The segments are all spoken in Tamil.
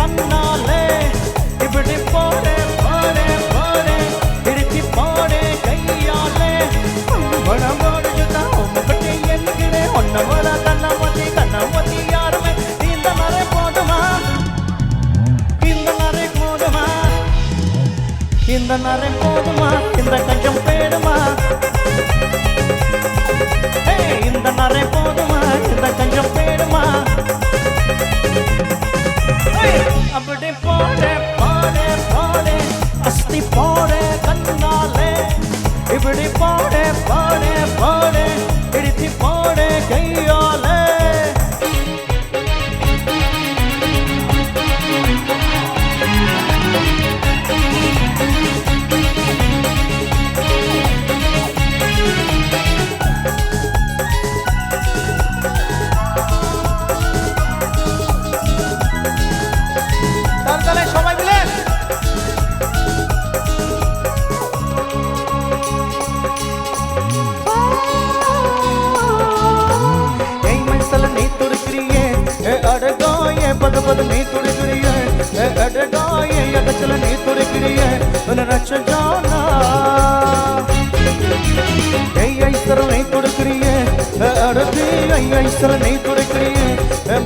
கண்ணாலே இப்படி போடு போடு போடு இடிச்சு போடு கையாலே உடம்போடு சுத்தா உங்ககிட்ட என்கிறேன் ஒன்னவர கண்ணாமத்தி யாருமே இந்த நரை போதுமா இந்த நரை போதுமா இந்த நரை போதுமா இந்த கஞ்சம் பேடுமா இந்த நரை போதுமா இந்த கஞ்சம் பேடுமா அப்படி போடு போடு போடு அஸ்தி போடு கண்ணாலே இப்படி போடு போடு போடு இடிச்சு போடு கையாலே সবাই মিলে এই মনসল நீ துடிக்கிறியே அடகாயே பத நீ துடிக்கிறியே அடகாயே அடச்சல நீ துடிக்கிறியே உன ரச்ச ஜானா ஏய் ஐசர நீ துடிக்கிறியே அடதி ஐசர நீ துடிக்கிறியே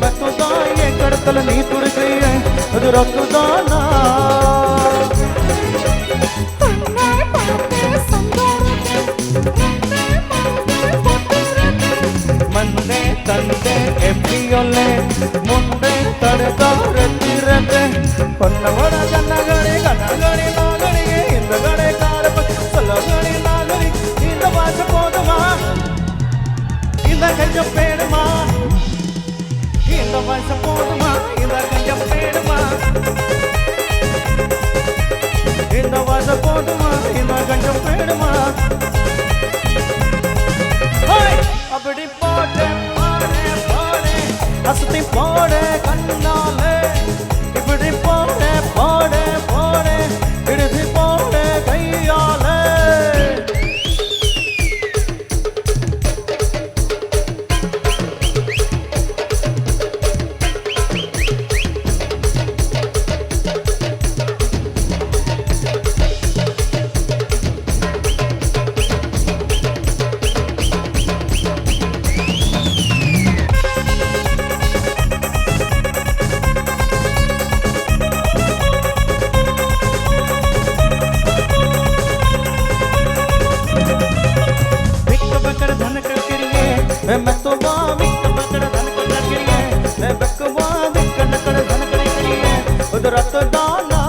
பத்துதாயே கடத்தல நீ துடிக்கிறியே அது ரத்துதானா மந்தே தந்தே எப்படியொல்லே முண்டே தடுத்தாரத்திரந்தே பொன்னவட கண்ணகடி கண்ணகடி நாகடியே இந்த கடை காரப்ப சொல்லகடி நாகடி இந்த வாச போதுமா இந்த கஞ்சம் பேடுமா இந்த வாச போதுமா இந்த கஞ்சம் பேடுமா இந்த வாச போதுமா இந்த கஞ்சம் பேடுமா அப்படி போடு போடு போடு அசத்தி போடு கண்ணாலே இப்படி போடு போடு போடு இடிச்சு போடு கையாலே मैं तो विक बकड़ धन कर करिए मैं बकवा विक नकड़ धन कर करिए उधर तो दाना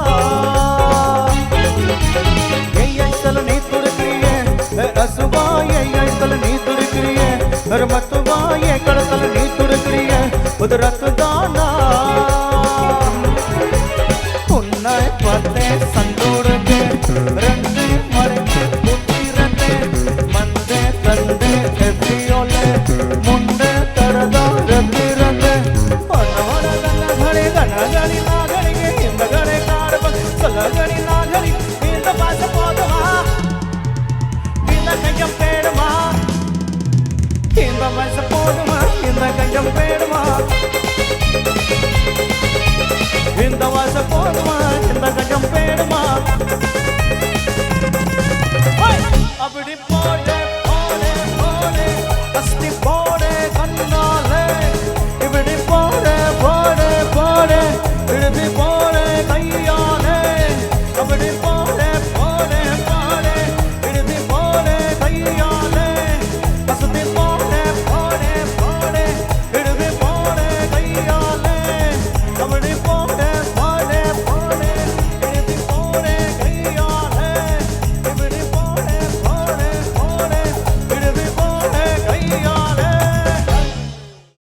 ये ऐसल नहीं तुड़ करिए असुबा ये ऐसल नहीं तुड़ करिए हर मतवा ये कड़तल नहीं तुड़ करिए उधर तो दाना उन्ना पते संदूर के रंग मरे मुट्ठी रंगे मंदे कंदे एफियोले मुंडे तरदा रतिरंगे पनवड़ गणगड़ी गणगड़ी नागड़ी इंद गड़े कारप सलगड़ी नागड़ी इंद पास पोदमा इंद कंजम पेड़मा इंद पास पोदमा इंद कंजम पेड़मा